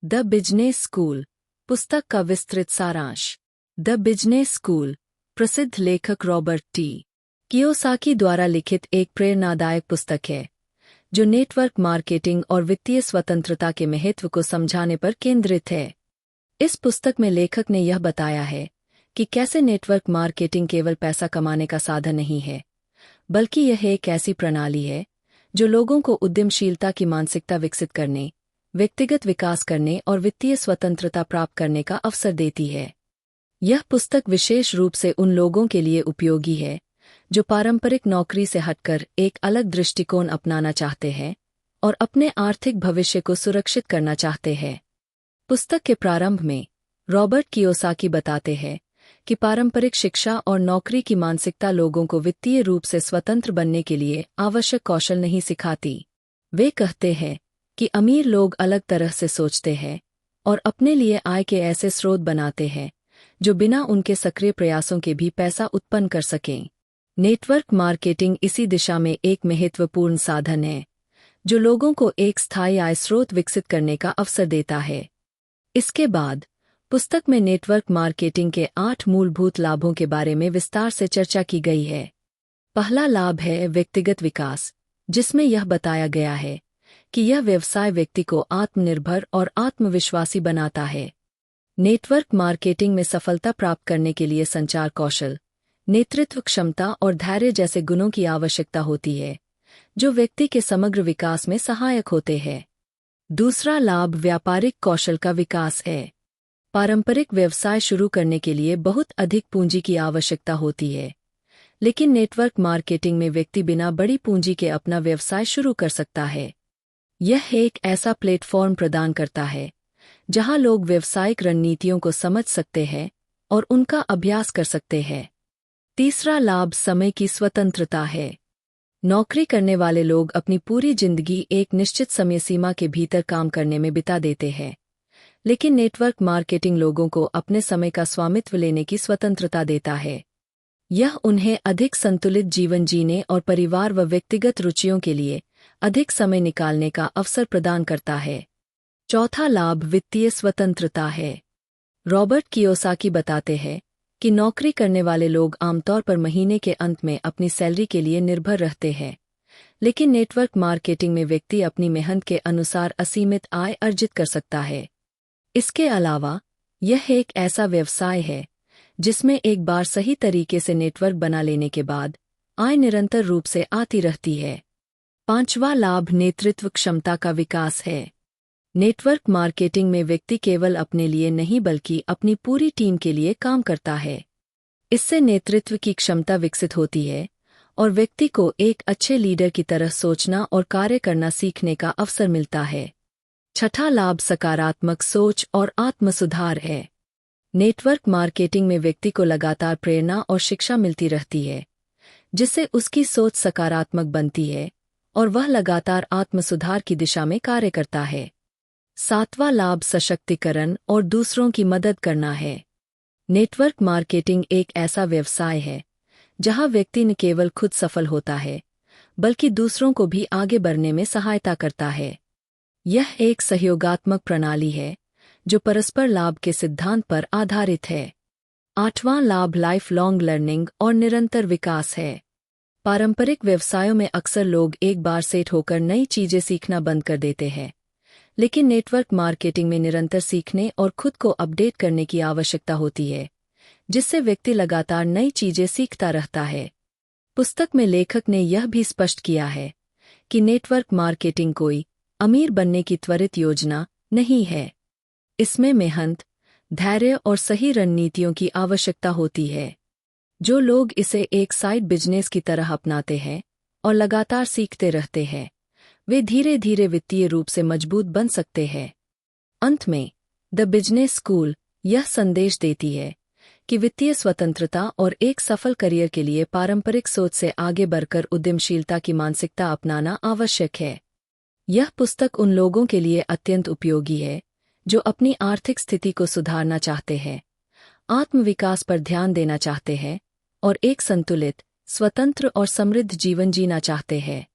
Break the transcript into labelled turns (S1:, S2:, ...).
S1: The business school पुस्तक का विस्तृत सारांश। द बिजनेस स्कूल प्रसिद्ध लेखक रॉबर्ट टी कियोसाकी द्वारा लिखित एक प्रेरणादायक पुस्तक है जो नेटवर्क मार्केटिंग और वित्तीय स्वतंत्रता के महत्व को समझाने पर केंद्रित है। इस पुस्तक में लेखक ने यह बताया है कि कैसे नेटवर्क मार्केटिंग केवल पैसा कमाने का साधन नहीं है, बल्कि यह एक ऐसी प्रणाली है जो लोगों को उद्यमशीलता की मानसिकता विकसित करने, व्यक्तिगत विकास करने और वित्तीय स्वतंत्रता प्राप्त करने का अवसर देती है। यह पुस्तक विशेष रूप से उन लोगों के लिए उपयोगी है जो पारंपरिक नौकरी से हटकर एक अलग दृष्टिकोण अपनाना चाहते हैं और अपने आर्थिक भविष्य को सुरक्षित करना चाहते हैं। पुस्तक के प्रारंभ में रॉबर्ट कियोसाकी बताते हैं कि पारंपरिक शिक्षा और नौकरी की मानसिकता लोगों को वित्तीय रूप से स्वतंत्र बनने के लिए आवश्यक कौशल नहीं सिखाती। वे कहते हैं कि अमीर लोग अलग तरह से सोचते हैं और अपने लिए आय के ऐसे स्रोत बनाते हैं जो बिना उनके सक्रिय प्रयासों के भी पैसा उत्पन्न कर सकें। नेटवर्क मार्केटिंग इसी दिशा में एक महत्वपूर्ण साधन है जो लोगों को एक स्थायी आय स्रोत विकसित करने का अवसर देता है। इसके बाद पुस्तक में नेटवर्क मार्केटिंग के 8 मूलभूत लाभों के बारे में विस्तार से चर्चा की गई है। पहला लाभ है व्यक्तिगत विकास, जिसमें यह बताया गया है कि यह व्यवसाय व्यक्ति को आत्मनिर्भर और आत्मविश्वासी बनाता है। नेटवर्क मार्केटिंग में सफलता प्राप्त करने के लिए संचार कौशल, नेतृत्व क्षमता और धैर्य जैसे गुणों की आवश्यकता होती है, जो व्यक्ति के समग्र विकास में सहायक होते हैं। दूसरा लाभ व्यापारिक कौशल का विकास है। पारंपरिक व्यवसाय शुरू करने के लिए बहुत अधिक पूंजी की आवश्यकता होती है, लेकिन नेटवर्क मार्केटिंग में व्यक्ति बिना बड़ी पूंजी के अपना व्यवसाय शुरू कर सकता है। यह एक ऐसा प्लेटफॉर्म प्रदान करता है जहां लोग व्यावसायिक रणनीतियों को समझ सकते हैं और उनका अभ्यास कर सकते हैं। तीसरा लाभ समय की स्वतंत्रता है। नौकरी करने वाले लोग अपनी पूरी जिंदगी एक निश्चित समय सीमा के भीतर काम करने में बिता देते हैं, लेकिन नेटवर्क मार्केटिंग लोगों को अपने समय का स्वामित्व लेने की स्वतंत्रता देता है। यह उन्हें अधिक संतुलित जीवन जीने और परिवार व व्यक्तिगत रुचियों के लिए अधिक समय निकालने का अवसर प्रदान करता है। चौथा लाभ वित्तीय स्वतंत्रता है। रॉबर्ट कियोसाकी बताते हैं कि नौकरी करने वाले लोग आमतौर पर महीने के अंत में अपनी सैलरी के लिए निर्भर रहते हैं, लेकिन नेटवर्क मार्केटिंग में व्यक्ति अपनी मेहनत के अनुसार असीमित आय अर्जित कर सकता है। इसके अलावा यह एक ऐसा व्यवसाय है जिसमें एक बार सही तरीके से नेटवर्क बना लेने के बाद आय निरंतर रूप से आती रहती है। पांचवा लाभ नेतृत्व क्षमता का विकास है। नेटवर्क मार्केटिंग में व्यक्ति केवल अपने लिए नहीं बल्कि अपनी पूरी टीम के लिए काम करता है। इससे नेतृत्व की क्षमता विकसित होती है और व्यक्ति को एक अच्छे लीडर की तरह सोचना और कार्य करना सीखने का अवसर मिलता है। छठा लाभ सकारात्मक सोच और आत्मसुधार है। नेटवर्क मार्केटिंग में व्यक्ति को लगातार प्रेरणा और शिक्षा मिलती रहती है, जिससे उसकी सोच सकारात्मक बनती है और वह लगातार आत्मसुधार की दिशा में कार्य करता है। सातवां लाभ सशक्तिकरण और दूसरों की मदद करना है। नेटवर्क मार्केटिंग एक ऐसा व्यवसाय है जहां व्यक्ति न केवल खुद सफल होता है, बल्कि दूसरों को भी आगे बढ़ने में सहायता करता है। यह एक सहयोगात्मक प्रणाली है जो परस्पर लाभ के सिद्धांत पर आधारित है। आठवां लाभ लाइफ लॉन्ग लर्निंग और निरंतर विकास है। पारंपरिक व्यवसायों में अक्सर लोग एक बार सेट होकर नई चीजें सीखना बंद कर देते हैं, लेकिन नेटवर्क मार्केटिंग में निरंतर सीखने और खुद को अपडेट करने की आवश्यकता होती है, जिससे व्यक्ति लगातार नई चीजें सीखता रहता है। पुस्तक में लेखक ने यह भी स्पष्ट किया है कि नेटवर्क मार्केटिंग कोई अमीर बनने की त्वरित योजना नहीं है। इसमें मेहनत, धैर्य और सही रणनीतियों की आवश्यकता होती है। जो लोग इसे एक साइड बिजनेस की तरह अपनाते हैं और लगातार सीखते रहते हैं, वे धीरे धीरे वित्तीय रूप से मजबूत बन सकते हैं। अंत में द बिजनेस स्कूल यह संदेश देती है कि वित्तीय स्वतंत्रता और एक सफल करियर के लिए पारंपरिक सोच से आगे बढ़कर उद्यमशीलता की मानसिकता अपनाना आवश्यक है। यह पुस्तक उन लोगों के लिए अत्यंत उपयोगी है जो अपनी आर्थिक स्थिति को सुधारना चाहते हैं, आत्मविकास पर ध्यान देना चाहते हैं और एक संतुलित, स्वतंत्र और समृद्ध जीवन जीना चाहते हैं।